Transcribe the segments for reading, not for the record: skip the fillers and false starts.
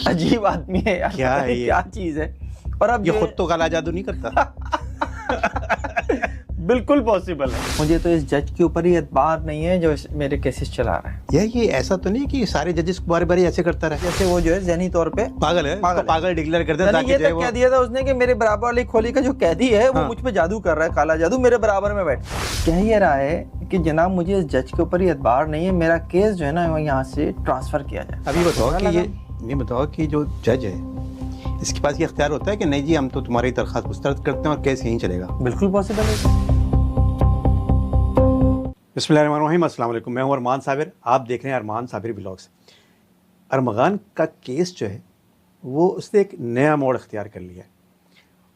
अजीब आदमी है यार, क्या है ये? क्या चीज है। और अब ये खुद तो काला जादू नहीं करता। बिल्कुल पॉसिबल है। मुझे तो इस जज के ऊपर ही एतबार नहीं है जो मेरे केसेस चला रहा है। ये ऐसा तो नहीं कि सारे जजेस बारी बारी ऐसे करता रहे, जैसे वो जो है ज़हनी तौर पे पागल है, पागल डिक्लेयर करते हैं ताकि ये तक कह दिया था उसने कि मेरे बराबर वाली खोली का जो कैदी है वो मुझ पे जादू कर रहा है, काला जादू, मेरे बराबर में बैठ। कह ये रहा है कि जनाब मुझे इस जज के ऊपर ही एतबार नहीं है, मेरा केस जो है ना यहाँ से ट्रांसफर किया जाए। अभी बताओ कि ये बताओ कि जो जज है इसके पास ये इख्तियार होता है कि नहीं जी हम तो तुम्हारी दरख्वास्त मुस्तरद करते हैं और केस यहीं चलेगा? बिल्कुल पॉसिबल है। बिस्मिल्लाहिर्रहमानिर्रहीम, अस्सलाम वालेकुम। मैं हूं अरमान साबिर, आप देख रहे हैं अरमान साबिर व्लॉग्स। अरमगान का केस जो है वो उसने एक नया मोड़ इख्तियार कर लिया है,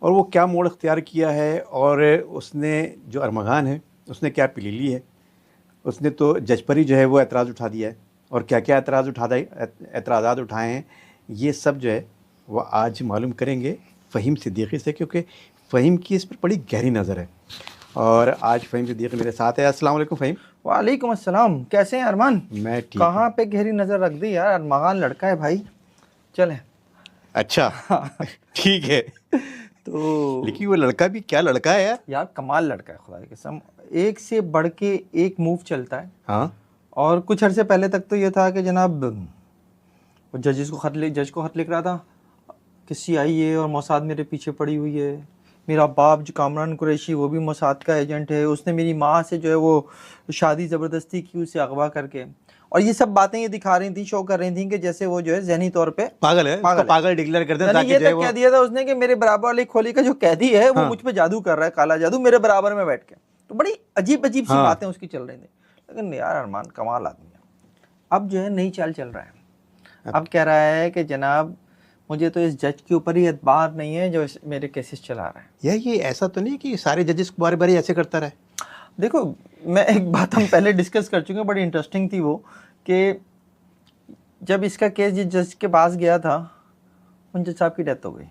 और वो क्या मोड़ इख्तियार किया है और उसने जो अरमगान है उसने क्या प्ली ली है, उसने तो जज पर ही जो है वो एतराज़ उठा दिया है। और क्या क्या एतराज़ात उठाए हैं ये सब जो है वो आज मालूम करेंगे फ़हीम सिद्दीकी से, क्योंकि फ़हीम की इस पर बड़ी गहरी नज़र है। और आज फ़हीम सिद्दीकी मेरे साथ है। अस्सलाम वालेकुम फ़हीम। वालेकुम अस्सलाम, कैसे हैं अरमान? मैं ठीक। कहाँ पे गहरी नज़र रख दी यार, अरमगान लड़का है भाई, चलें। अच्छा ठीक है। तो लेकिन वो लड़का भी क्या लड़का है यार, कमाल लड़का है, खुदा की कसम, एक से बढ़ के एक मूव चलता है। हाँ। और कुछ अर्से पहले तक तो ये था कि जनाब वो जज को खत लिख रहा था कि CIA और मोसाद मेरे पीछे पड़ी हुई है, मेरा बाप जो कामरान कुरैशी वो भी मोसाद का एजेंट है, उसने मेरी माँ से जो है वो शादी ज़बरदस्ती की उसे अगवा करके, और ये सब बातें ये दिखा रही थी, शो कर रही थी कि जैसे वो जो है ज़हनी तौर पे पागल है, पागल डिक्लेयर करते हैं ताकि ये तक कह दिया था उसने कि मेरे बराबर वाली खोली का जो कैदी है वो मुझ पे जादू कर रहा है, काला जादू, मेरे बराबर में बैठ के। तो बड़ी अजीब सी बातें उसकी चल रही थी। लेकिन यार अरमान कमाल आदमी है। अब जो है नई चाल चल रहा है, अब कह रहा है कि जनाब मुझे तो इस जज के ऊपर ही एतबार नहीं है जो मेरे केसेस चला रहा है। ये ऐसा तो नहीं कि सारे जजेस बारी बारी ऐसे करता रहे? देखो, मैं एक बात हम पहले डिस्कस कर चुके हैं, बड़ी इंटरेस्टिंग थी वो, कि जब इसका केस जिस जज के पास गया था उन जज साहब की डेथ हो गई।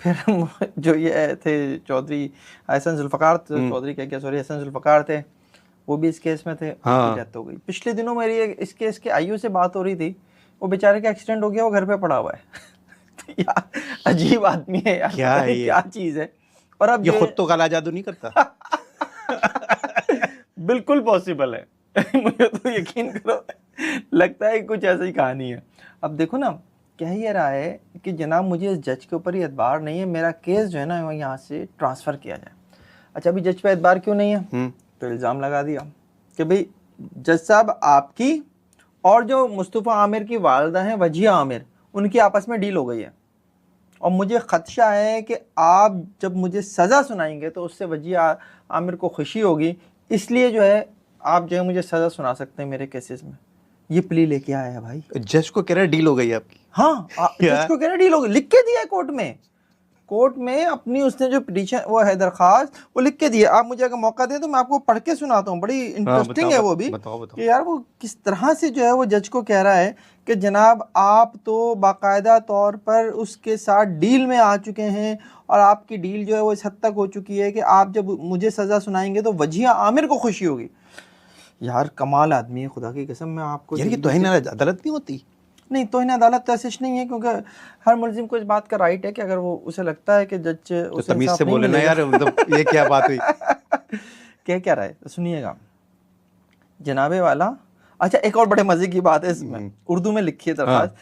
फिर जो ये थे चौधरी हसन जुल्फ़कार चौधरी हसन जुल्फ़कार थे, वो भी इस केस में थे, उनकी डेथ हो गई। पिछले दिनों मेरी इस केस के IU से बात हो रही थी, वो बेचारे का एक्सीडेंट हो गया, वो घर पे पड़ा हुआ है। तो यार अजीब आदमी है यार, क्या है ये? क्या चीज़ है। और अब ये खुद तो काला जादू नहीं करता। बिल्कुल पॉसिबल है। मुझे तो यकीन करो लगता है कुछ ऐसी ही कहानी है। अब देखो ना, कह ये रहा है कि जनाब मुझे इस जज के ऊपर ही एतबार नहीं है, मेरा केस जो है ना यहाँ से ट्रांसफ़र किया जाए। अच्छा, अभी जज पे एतबार क्यों नहीं है? तो इल्ज़ाम लगा दिया कि भाई जज साहब आपकी और जो मुस्तफ़ा आमिर की वालदा हैं वजिया आमिर, उनकी आपस में डील हो गई है, और मुझे ख़दशा है कि आप जब मुझे सज़ा सुनाएंगे तो उससे वजिया आमिर को खुशी होगी, इसलिए जो है आप जो है मुझे सज़ा सुना सकते हैं मेरे केसेस में। ये प्ली लेके आया है भाई। जज को कह रहा है डील हो गई आपकी? हाँ, जज को कह रहा है डील हो गई, लिख के दिया है कोर्ट में अपनी उसने जो पिटीशन वो है दरख्वास्त वो लिख के दिया। आप मुझे अगर मौका दें तो मैं आपको पढ़ के सुनाता हूँ, बड़ी इंटरेस्टिंग है वो भी। बताओ। कि यार वो किस तरह से जो है वो जज को कह रहा है कि जनाब आप तो बाकायदा तौर पर उसके साथ डील में आ चुके हैं, और आपकी डील जो है वो इस हद तक हो चुकी है कि आप जब मुझे सज़ा सुनाएंगे तो वजिया आमिर को खुशी होगी। यार कमाल आदमी है, खुदा की कसम। मैं आपको यार ये तौहीन अदालत नहीं होती? नहीं, तौहीन अदालत तो ऐसी नहीं है, क्योंकि हर मुल्जिम को इस बात का राइट है कि अगर वो उसे लगता है कि जज उसे तमीज़ से बोले ना यार, मतलब ये क्या बात हुई? क्या रहा है तो सुनिएगा जनाबे वाला। अच्छा, एक और बड़े मज़े की बात है इसमें, उर्दू में लिखी है दरख्वास्त।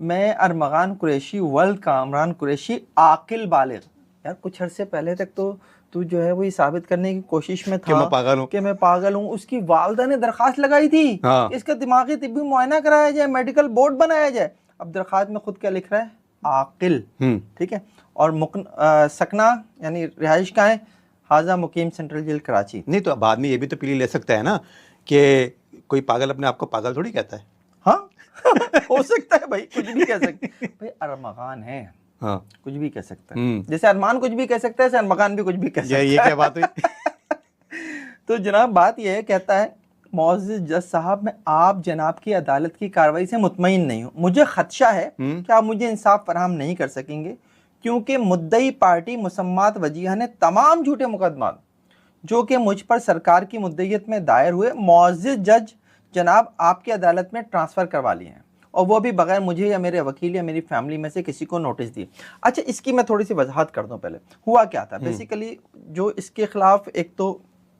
मैं अरमगान कुरैशी वल्द कामरान कुरैशी आकिल बालिग। यार कुछ अर्से पहले तक तो तू जो है वो ये साबित करने की कोशिश में था कि मैं पागल हूँ। उसकी वालदा ने दरख्वास्त लगाई थी इसका दिमागी तिब्बी मुआयना कराया जाए, मेडिकल बोर्ड बनाया जाए। अब दरख्वास्त में खुद क्या लिख रहा है? आकिल। ठीक है। और सकना यानी रिहाइश का है, हाजा मुकीम सेंट्रल जेल कराची। नहीं तो अब आदमी ये भी तो प्ली ले सकता है ना कि कोई पागल अपने आप को पागल थोड़ी कहता है। हाँ हो सकता है भाई, कुछ भी कह सकते भाई, अरमगान है। हाँ, कुछ भी कह सकता है। जैसे अरमान कुछ भी कह सकता है, अरमगान भी कुछ भी कह सकता है। ये क्या बात हुई? तो जनाब बात यह है, कहता है मौजूद जज साहब, मैं आप जनाब की अदालत की कार्रवाई से मुतमईन नहीं हूँ। मुझे खदशा है कि आप मुझे इंसाफ फराहम नहीं कर सकेंगे, क्योंकि मुद्दई पार्टी मुसम्मात वजीहा ने तमाम झूठे मुकदमात जो कि मुझ पर सरकार की मुद्दईयत में दायर हुए मौजूद जज जनाब आपकी अदालत में ट्रांसफ़र करवा लिए हैं, और वो भी बगैर मुझे या मेरे वकील या मेरी फैमिली में से किसी को नोटिस दिए। अच्छा, इसकी मैं थोड़ी सी वजाहत कर दूं। पहले हुआ क्या था बेसिकली, जो इसके खिलाफ एक तो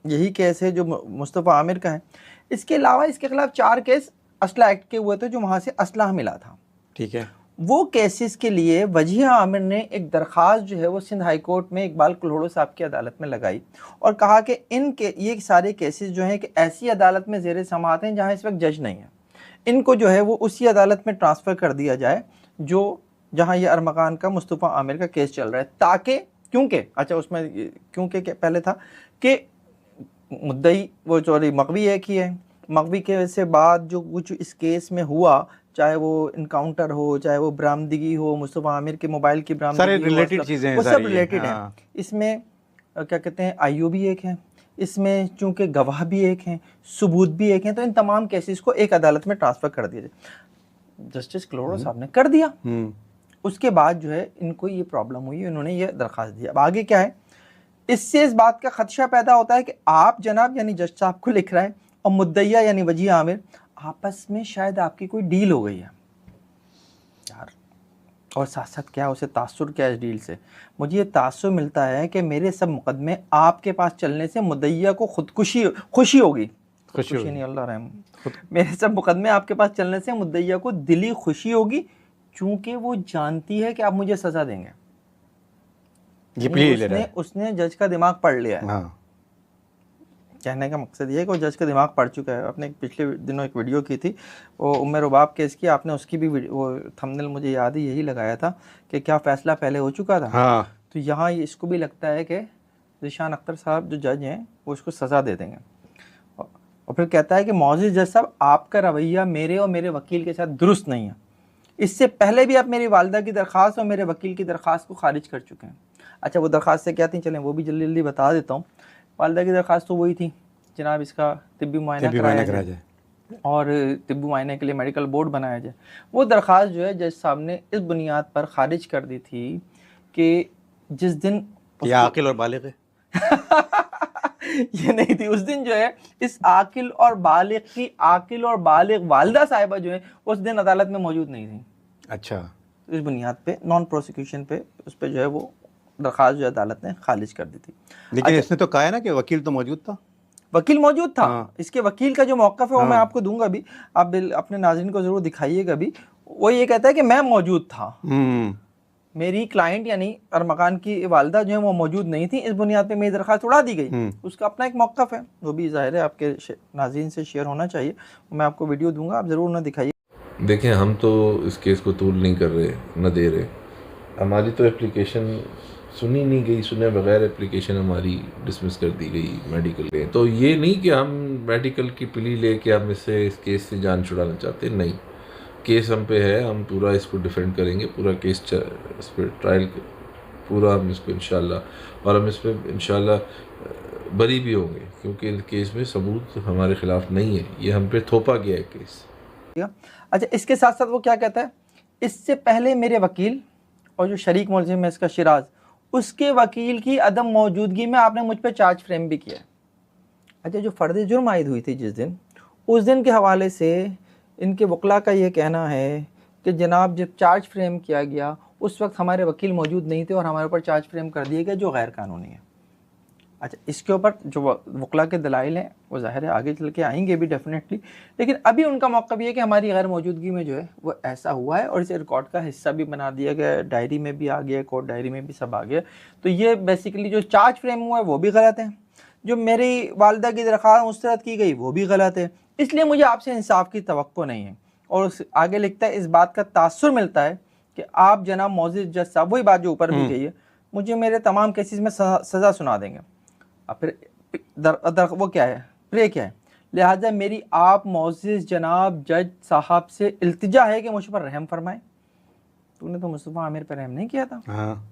यही केस है जो मुस्तफ़ा आमिर का है, इसके अलावा इसके खिलाफ 4 केस असला एक्ट के हुए थे जो वहाँ से असलहा मिला था। ठीक है। वो केसेस के लिए वजीह आमिर ने एक दरख्वास्त जो है वो सिंध हाई कोर्ट में इकबाल कुल्होड़ो साहब की अदालत में लगाई और कहा कि इनके ये सारे केसेस जो हैं कि ऐसी अदालत में ज़ेर समाअत हैं जहाँ इस वक्त जज नहीं है, इनको जो है वो उसी अदालत में ट्रांसफ़र कर दिया जाए जो जहाँ ये अरमगान का मुस्तफ़ा आमिर का केस चल रहा है, ताकि क्योंकि अच्छा उसमें क्योंकि पहले था कि मुद्दई वो सॉरी मकवी एक ही है, मकवी के से बाद जो कुछ इस केस में हुआ, चाहे वो इनकाउंटर हो, चाहे वो बरामदगी हो, मुस्तफ़ा आमिर के मोबाइल की बरामदगी, सारे रिलेटेड चीज़ें हैं, वो सब रिलेटेड हैं। हाँ। इसमें क्या कहते हैं, आईओ भी एक है, इसमें चूंकि गवाह भी एक हैं, सबूत भी एक हैं, तो इन तमाम केसेस को एक अदालत में ट्रांसफ़र कर दिया जाए। जस्टिस कुल्होड़ो साहब ने कर दिया। उसके बाद जो है इनको ये प्रॉब्लम हुई, इन्होंने ये दरख्वास्त दिया। अब आगे क्या है, इससे इस बात का खदशा पैदा होता है कि आप जनाब यानी जज साहब को लिख रहा है और मुद्दइया यानी वजीह आमिर आपस में शायद आपकी कोई डील हो गई है यार, और साथ साथ क्या उसे तासुर क्या इस डील से, मुझे ये तासुर मिलता है कि मेरे सब मुकदमे आपके पास चलने से मुद्दइया को खुशी होगी, खुशी नहीं अल्लाह रहम, मेरे सब मुकदमे आपके पास चलने से मुद्दइया को दिली खुशी होगी, चूंकि वो जानती है कि आप मुझे सजा देंगे। उसने जज का दिमाग पढ़ लिया है। हाँ। कहने का मकसद ये है कि वो जज का दिमाग पढ़ चुका है। आपने पिछले दिनों एक वीडियो की थी वो उम्र रुबाब केस की, आपने उसकी भी वो थंबनेल मुझे याद है यही लगाया था कि क्या फ़ैसला पहले हो चुका था। हाँ। तो यहाँ इसको भी लगता है कि ज़ीशान अख्तर साहब जो जज हैं वो इसको सज़ा दे देंगे, और फिर कहता है कि मौजूद जज साहब आपका रवैया मेरे और मेरे वकील के साथ दुरुस्त नहीं है, इससे पहले भी आप मेरी वालदा की दरख्वास्त और मेरे वकील की दरख्वास्त को खारिज कर चुके हैं। अच्छा, वो दरख्वास्त से क्या थी, चलें वो भी जल्दी जल्दी बता देता हूँ। वालदा की दरख्वास्त तो वही थी जनाब इसका तिब्बी मुआयना कराया जाए और तिब्बी मुआयने के लिए मेडिकल बोर्ड बनाया जाए। वो दरख्वास्त जो है जज साहब ने इस बुनियाद पर खारिज कर दी थी कि जिस दिन आकिल और बालिग ये नहीं थी, उस दिन जो है इस आकिल और बालिग की आकिल और बालिग वालदा साहिबा जो है उस दिन अदालत में मौजूद नहीं थी। अच्छा, इस बुनियाद पे नॉन प्रोसिक्यूशन पे उस पर जो है वो दरख्वास्त जो अदालत ने खारिज कर दी थी। लेकिन इसने तो कहा है ना कि वकील तो मौजूद था। वकील मौजूद था। हाँ। इसके वकील का जो मौक़िफ़ है वो मैं आपको दूंगा भी, आप अपने नाज़रीन को ज़रूर दिखाइएगा भी। वो ये कहता है कि मैं मौजूद था, मेरी क्लाइंट यानी अरमगान की वालदा जो है वो मौजूद नहीं थी, इस बुनियाद पे मेरी दरख्वास्त उड़ा दी गई। उसका अपना एक मौक़िफ़ है, वो भी ज़ाहिर है आपके नाज़रीन से शेयर होना चाहिए। मैं आपको वीडियो दूंगा, आप ज़रूर ना दिखाइए। देखें, हम तो इस केस को तूल नहीं कर रहे, न दे रहे। हमारी तो एप्लीकेशन सुनी नहीं गई, सुने बगैर एप्लीकेशन हमारी डिसमिस कर दी गई मेडिकल में। तो ये नहीं कि हम मेडिकल की प्ली लेके हम इससे इस केस से जान छुड़ाना चाहते, नहीं। केस हम पे है, हम पूरा इसको डिफेंड करेंगे, पूरा केस इस पर ट्रायल पूरा हम इसको इंशाल्लाह, और हम इस पर इंशाल्लाह बरी भी होंगे, क्योंकि इस केस में सबूत हमारे ख़िलाफ़ नहीं है, ये हम पे थोपा गया है केस। अच्छा, इसके साथ साथ वो क्या कहता है, इससे पहले मेरे वकील और जो शरीक मुलजिम है इसका शिराज, उसके वकील की अदम मौजूदगी में आपने मुझ पर चार्ज फ्रेम भी किया। अच्छा, जो फ़र्द जुर्म आयद हुई थी जिस दिन, उस दिन के हवाले से इनके वकला का ये कहना है कि जनाब जब चार्ज फ्रेम किया गया उस वक्त हमारे वकील मौजूद नहीं थे और हमारे ऊपर चार्ज फ्रेम कर दिए गए, जो गैर कानूनी है। अच्छा, इसके ऊपर जो वकला के दलाइल हैं वो ज़ाहिर है आगे चल के आएंगे भी डेफिनेटली, लेकिन अभी उनका मौक़िफ़ ये है कि हमारी गैर मौजूदगी में जो है वो ऐसा हुआ है और इसे रिकॉर्ड का हिस्सा भी बना दिया गया, डायरी में भी आ गया, कोर्ट डायरी में भी सब आ गया। तो ये बेसिकली जो चार्ज फ्रेम हुआ है वो भी गलत है, जो मेरी वालदा की दरख्वास्त मुस्तरद की गई वो भी गलत है, इसलिए मुझे आपसे इंसाफ की तवक्को नहीं है। और आगे लिखता है, इस बात का तासुर मिलता है कि आप जनाब मौजूद जज साहब, वही बात जो ऊपर भी गई है, मुझे मेरे तमाम केसेस में सज़ा सुना देंगे। अब फिर वो क्या है, प्रे क्या है, लिहाजा मेरी आप मौजूद जनाब जज साहब से इल्तिजा है कि मुझ पर रहम फरमाएं। तूने तो मुस्तफ़ा आमिर पर रहम नहीं किया था। हाँ।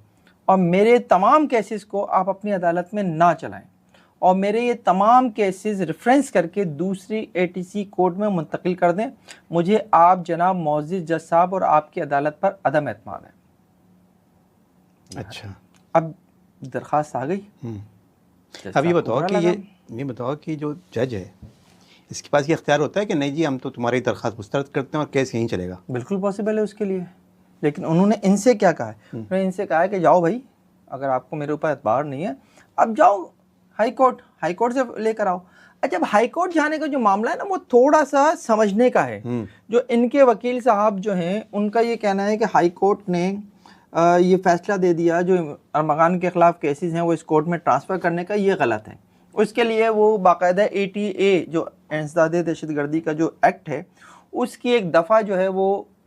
और मेरे तमाम केसेस को आप अपनी अदालत में ना चलाएं और मेरे ये तमाम केसेस रेफरेंस करके दूसरी ATC कोर्ट में मुंतकिल कर दें। मुझे आप जनाब मौजूद जज साहब और आपकी अदालत पर अदम एतमाद है। अच्छा, अब दरख्वास्त आ गई। अब ये बताओ कि ये बताओ कि जो जज है इसके पास ये इख्तियार होता है कि नहीं जी हम तो तुम्हारी दरख्वास्त मुस्तरद करते हैं और केस यहीं चलेगा? बिल्कुल पॉसिबल है उसके लिए, लेकिन उन्होंने इनसे क्या कहा है? उन्होंने इनसे कहा है कि जाओ भाई, अगर आपको मेरे ऊपर एतबार नहीं है, अब जाओ हाई कोर्ट से लेकर आओ। अच्छा, अब हाई कोर्ट जाने का जो मामला है ना, वो थोड़ा सा समझने का है। जो इनके वकील साहब जो हैं, उनका ये कहना है कि हाई कोर्ट ने ये फैसला दे दिया जो अरमगान के ख़िलाफ़ केसेस हैं वो इस कोर्ट में ट्रांसफ़र करने का, ये गलत है। उसके लिए वो बाकायदा ATA जो इंसदाद दहशतगर्दी का जो एक्ट है, उसकी एक दफ़ा जो है वो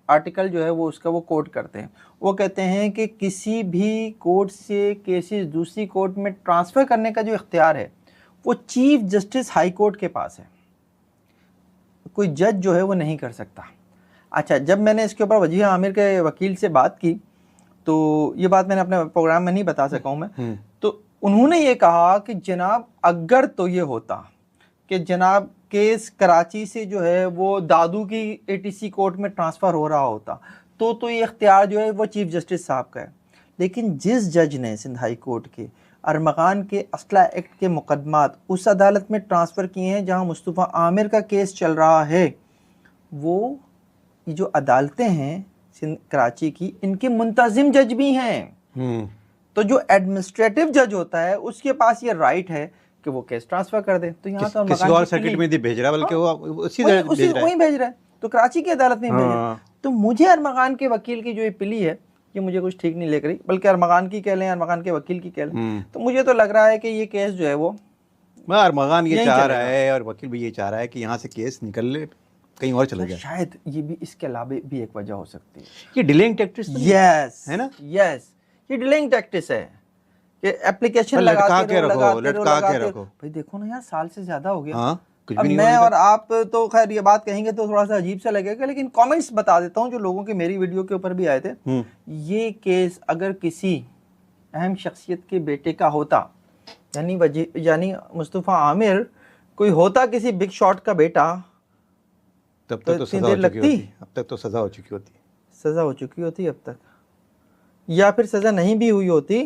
आर्टिकल जो है वो उसका वो कोट करते हैं। वो कहते हैं कि किसी भी कोर्ट से केसेस दूसरी कोर्ट में ट्रांसफ़र करने का जो इख्तियार है वो चीफ जस्टिस हाई कोर्ट के पास है, कोई जज जो है वो नहीं कर सकता। अच्छा, जब मैंने इसके ऊपर वजीह आमिर के वकील से बात की, तो ये बात मैंने अपने प्रोग्राम में नहीं बता सका हूँ मैं, तो उन्होंने ये कहा कि जनाब अगर तो ये होता कि जनाब केस कराची से जो है वो दादू की ATC कोर्ट में ट्रांसफ़र हो रहा होता तो ये इख्तियार जो है वो चीफ जस्टिस साहब का है। लेकिन जिस जज ने सिंध हाई कोर्ट के अरमगान के असला एक्ट के मुकदमात उस अदालत में ट्रांसफ़र किए हैं जहां मुस्तफ़ा आमिर का केस चल रहा है, वो ये जो अदालतें हैं सिंध कराची की, इनके मुंतज़िम जज भी हैं। तो जो एडमिनिस्ट्रेटिव जज होता है उसके पास ये राइट है कि वो केस ट्रांसफ़र कर दे। तो यहाँ तो किसी और सर्किट में भेज रहा है, बल्कि वो उसी वहीं भेज रहा है, तो कराची की अदालत में भेज रहा है। तो मुझे अरमगान के वकील की जो ये पिली है ये मुझे कुछ ठीक नहीं लग रही, बल्कि अरमगान की कह लें, अरमगान के वकील की कह लें, तो मुझे तो लग रहा है कि ये केस जो है वो अरमगान ये चाह रहा है और वकील भी ये चाह रहा है कि यहाँ से केस निकल ले, कहीं और चला जाए। शायद ये भी इसके अलावा भी एक वजह हो सकती है, ये डिलेइंग टैक्टिक्स यस है ना। यस, ये डिलेइंग टैक्टिक्स है कि एप्लीकेशन लटका के रखो। भाई देखो ना यार, साल से ज्यादा हो गया। हाँ, अब मैं और आप तो खैर ये बात कहेंगे तो थोड़ा सा अजीब सा लगेगा, लेकिन कमेंट्स बता देता हूँ जो लोगों के मेरी वीडियो के ऊपर भी आए थे। ये केस अगर किसी अहम शख्सियत के बेटे का होता, यानी मुस्तफ़ा आमिर कोई होता किसी बिग शॉट का बेटा, तब तक तो सजा हो चुकी होती। अब तक तो सजा हो चुकी होती। सजा हो चुकी होती अब तक, या फिर सजा नहीं भी हुई होती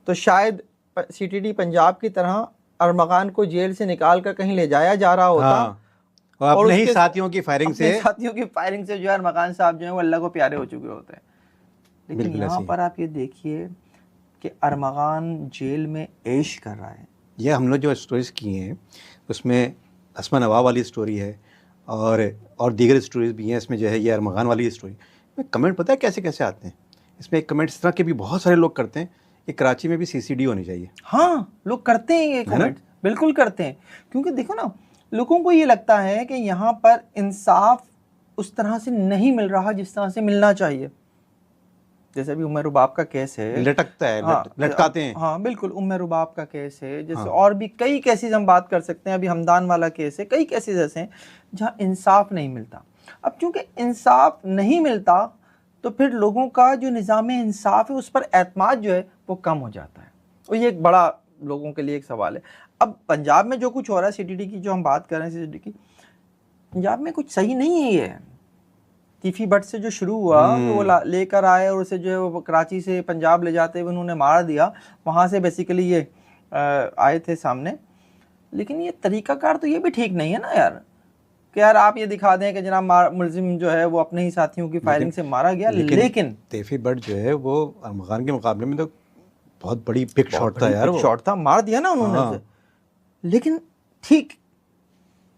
तो शायद CTD पंजाब की तरह अरमगान को जेल से निकाल कर कहीं ले जाया जा रहा होता। हाँ। और अपने ही साथियों की फायरिंग से जो है अरमगान साहब जो है वो अल्लाह को प्यारे हो चुके होते हैं। लेकिन यहाँ पर आप ये देखिए कि अरमगान जेल में ऐश कर रहा है। ये हम लोग जो स्टोरीज किए हैं उसमें असमा नवाब वाली स्टोरी है और दीगर स्टोरीज भी हैं। इसमें जो है ये अरमगान वाली स्टोरी में कमेंट पता है कैसे कैसे आते हैं। इसमें एक कमेंट इस तरह के भी बहुत सारे लोग करते हैं कि कराची में भी CCD होनी चाहिए। हाँ, लोग करते हैं ये कमेंट, बिल्कुल करते हैं, क्योंकि देखो ना, लोगों को ये लगता है कि यहाँ पर इंसाफ उस तरह से नहीं मिल रहा जिस तरह से मिलना चाहिए। जैसे अभी उमर रुबाब का केस है, लटकता है, लटकाते हैं। हाँ बिल्कुल, उमर रुबाब का केस है, जैसे और भी कई केसेस हम बात कर सकते हैं। अभी हमदान वाला केस है, कई केसेस ऐसे हैं जहाँ इंसाफ नहीं मिलता। अब चूंकि इंसाफ नहीं मिलता तो फिर लोगों का जो निज़ाम इंसाफ है उस पर एतमाद जो है वो कम हो जाता है, और ये एक बड़ा लोगों के लिए एक सवाल है। अब पंजाब में जो कुछ हो रहा है, CTD की जो हम बात कर रहे हैं, CTD की, पंजाब में कुछ सही नहीं है। ये तीफी भट्ट से जो शुरू हुआ तो वो लेकर आए और उसे जो है वो कराची से पंजाब ले जाते हुए उन्होंने मार दिया, वहाँ से बेसिकली ये आए थे सामने। लेकिन ये तरीक़ाकार तो ये भी ठीक नहीं है ना यार, कि यार आप ये दिखा दें कि जनाब मुलजिम जो है वो अपने ही साथियों की फायरिंग से मारा गया। लेकिन तीफी भट्ट जो है वो अरमगान के मुकाबले में तो बहुत बड़ी बिग शॉट था यार, शॉट था, मार दिया ना उन्होंने उसे। लेकिन ठीक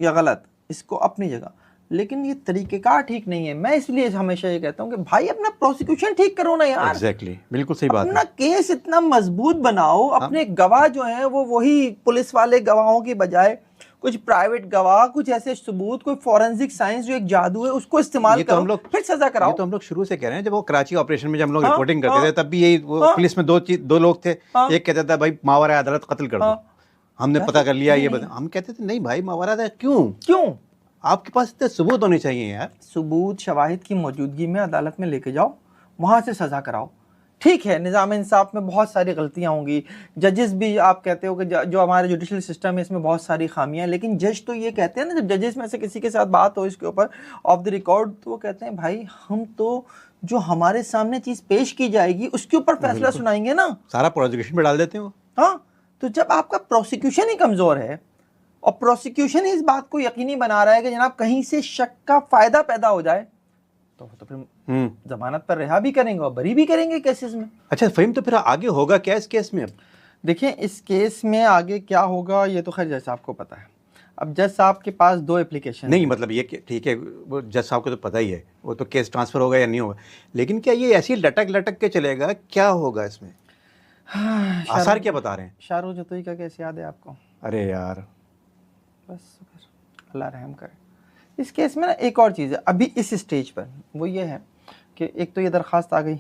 या गलत इसको अपनी जगह, लेकिन ये तरीक़ेकार ठीक नहीं है। मैं इसलिए हमेशा ये कहता हूँ कि भाई अपना प्रोसिक्यूशन ठीक करो ना यार। एग्जैक्टली, बिल्कुल सही बात है। अपना केस इतना मजबूत बनाओ, अपने गवाह जो हैं वो वही पुलिस वाले गवाहों की बजाय कुछ प्राइवेट गवाह, कुछ ऐसे सबूत, कोई फॉरेंसिक साइंस जो एक जादू है उसको इस्तेमाल करो, फिर सजा कराओ। ये तो हम लोग शुरू से कह रहे हैं। जब वो कराची ऑपरेशन में जब हम लोग रिपोर्टिंग करते थे तब भी यही पुलिस में दो लोग थे। एक कहता था भाई मावरा अदालत कत्ल कर दो, हमने पता कर लिया, ये हम कहते थे नहीं भाई मावरा अदालत क्यों, आपके पास इतने सबूत होने चाहिए यार। सबूत शवाहिद की मौजूदगी में अदालत में लेके जाओ, वहाँ से सज़ा कराओ। ठीक है, निज़ाम इंसाफ में बहुत सारी गलतियाँ होंगी, जजेस भी आप कहते हो कि जो हमारे जुडिशल सिस्टम है इसमें बहुत सारी खामियाँ, लेकिन जज तो ये कहते हैं ना, जब जजेस में से किसी के साथ बात हो इसके ऊपर ऑफ द रिकॉर्ड, तो वो कहते हैं भाई हम तो जो हमारे सामने चीज़ पेश की जाएगी उसके ऊपर फैसला सुनाएंगे ना, सारा प्रोसिक्यूशन में डाल देते हो। हाँ, तो जब आपका प्रोसिक्यूशन ही कमज़ोर है और प्रोसिक्यूशन इस बात को यकीनी बना रहा है कि जनाब कहीं से शक का फ़ायदा पैदा हो जाए तो फिर जमानत पर रिहा भी करेंगे और बरी भी करेंगे केसेस में। अच्छा फ़हीम, तो फिर आगे होगा क्या इस केस में? अब देखिए इस केस में आगे क्या होगा ये तो खैर जज साहब को पता है। अब जज साहब के पास 2 एप्लीकेशन नहीं, मतलब ये ठीक है, वो जज साहब को तो पता ही है, वो तो केस ट्रांसफ़र होगा या नहीं होगा, लेकिन क्या ये ऐसे ही लटक के चलेगा? क्या होगा इसमें? आसार क्या बता रहे हैं? शाहरुख जतोई का केस याद है आपको? अरे यार, बस अल्लाह रहम करे। इस केस में ना एक और चीज़ है अभी इस स्टेज पर, वो ये है कि एक तो ये दरख्वास्त आ गई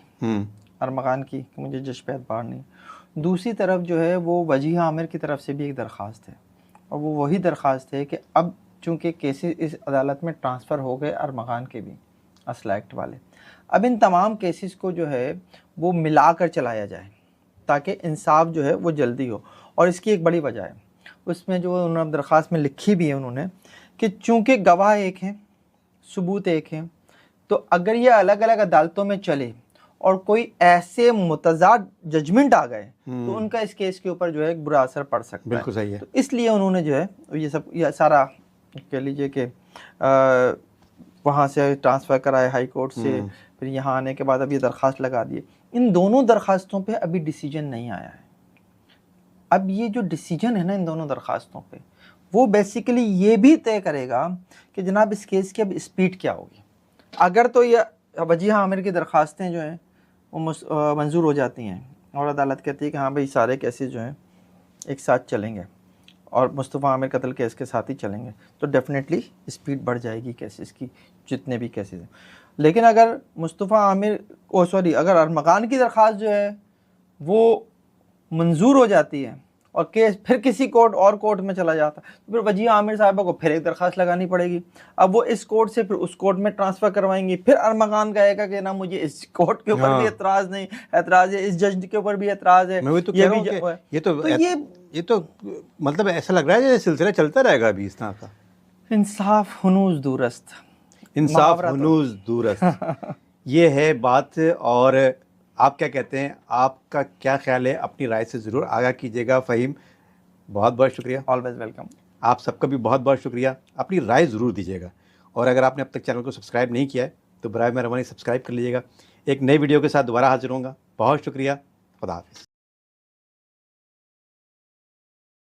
अरमगान की कि मुझे जज पे एतबार नहीं, दूसरी तरफ जो है वो वजीह आमिर की तरफ से भी एक दरख्वास्त है और वो वही दरख्वास्त है कि अब चूँकि केसेस इस अदालत में ट्रांसफ़र हो गए अरमगान के भी असला एक्ट वाले, अब इन तमाम केसेस को जो है वो मिला कर चलाया जाए ताकि इंसाफ जो है वो जल्दी हो। और इसकी एक बड़ी वजह है, उसमें जो उन्होंने दरख्वास्त में लिखी भी है उन्होंने कि चूँकि गवाह एक हैं, सबूत एक हैं, तो अगर ये अलग अलग अदालतों में चले और कोई ऐसे मुतज़ाद जजमेंट आ गए तो उनका इस केस के ऊपर जो है एक बुरा असर पड़ सकता है। बिल्कुल सही है। तो इसलिए उन्होंने जो है ये सारा कह लीजिए कि वहाँ से ट्रांसफ़र कराए हाई कोर्ट से, फिर यहाँ आने के बाद अब ये दरख्वास्त लगा दिए। इन दोनों दरख्वास्तों पे अभी डिसीजन नहीं आया है। अब ये जो डिसीजन है ना इन दोनों दरख्वास्तों पे, वो बेसिकली ये भी तय करेगा कि जनाब इस केस की अब स्पीड क्या होगी। अगर तो ये वजीह आमिर की दरख्वास्तें जो हैं वो मंजूर हो जाती हैं और अदालत कहती है कि हाँ भाई सारे केसेस जो हैं एक साथ चलेंगे और मुस्तफ़ा आमिर कत्ल केस के साथ ही चलेंगे, तो डेफिनेटली स्पीड बढ़ जाएगी केसेस की, जितने भी केसेस हैं। लेकिन अगर मुस्तफ़ा आमिर अगर अरमगान की दरख्वास्त जो है वो मंजूर हो जाती है और केस फिर किसी कोर्ट में चला जाता है तो फिर वजीह आमिर साहबा को फिर एक दरख्वास्त लगानी पड़ेगी। अब वो इस कोर्ट से फिर उस कोर्ट में ट्रांसफ़र करवाएंगी, फिर अरमगान कहेगा कि ना मुझे इस कोर्ट के ऊपर भी एतराज़ है, इस जज के ऊपर भी एतराज़ है। मैं वही तो कह रहा हूं कि ये तो मतलब ऐसा लग रहा है जैसे सिलसिला चलता रहेगा अभी इस तरह का। इंसाफ हुनूज दूरस्त ये है बात। और आप क्या कहते हैं, आपका क्या ख्याल है, अपनी राय से ज़रूर आगाह कीजिएगा। फ़हीम, बहुत बहुत शुक्रिया। Always welcome. आप सबका भी बहुत बहुत शुक्रिया। अपनी राय ज़रूर दीजिएगा और अगर आपने अब तक चैनल को सब्सक्राइब नहीं किया है तो बराए मेहरबानी सब्सक्राइब कर लीजिएगा। एक नई वीडियो के साथ दोबारा हाजिर होऊंगा। बहुत शुक्रिया। खुदा हाफ़िज़।